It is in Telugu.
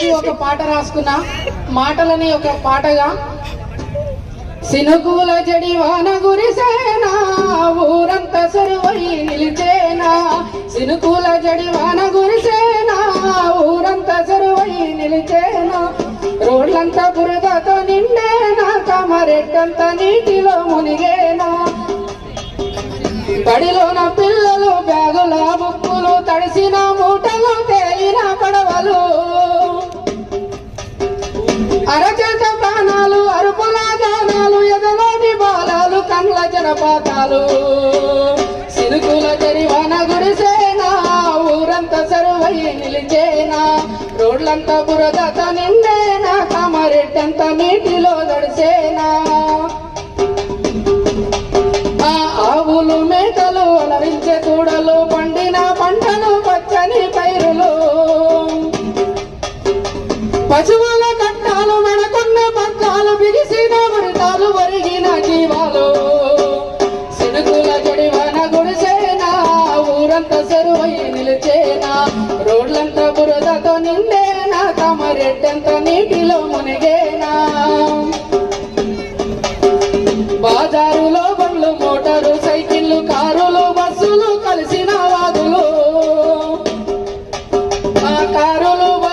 గురించి ఒక పాట రాసుకున్నా, మాటలని ఒక పాటగా. సినుకుల జడివాన గురిసేనా ఊరంతా సరువై నిలిచేనా, సినుకుల జడివాన గురిసేనా ఊరంతా సరువై నిలిచేనా, రోడ్లంతా బురదతో నిండేనా కమరెట్టంతా నీటిలో మునిగేనా, బడిలోన పిల్లలు బ్యాగుల బుక్కులు తడిసిన మూటలు తేలిన పడవలు, అరచేత ప్రాణాలు అరుపుల గానాలు ఎదలోని బాలాలు కండ్ల జలపాతాలు, సినుకుల జరివాన గురిసేనా ఊరంతా సరువై నిలిచేనా, రోడ్లంతా బురదతో నిండేనా కమరెట్టంతా నీటిలో దడిసేనా, ఆవులు మేకలు అలరించే తూడలు పండిన పంటలు పచ్చని పైరులు, పశువుల కట్టాలు మెడకున్న పక్కాలు బిగిసిన మృతాలు ఒరిగిన జీవాలు, సినుకుల జడివాన గుడిసేనా ఊరంతా సరువై నిలిచేనా, రోడ్లంతా బురదతో నిండేనా కమరెట్టంతా నీటిలో మునిగేనా.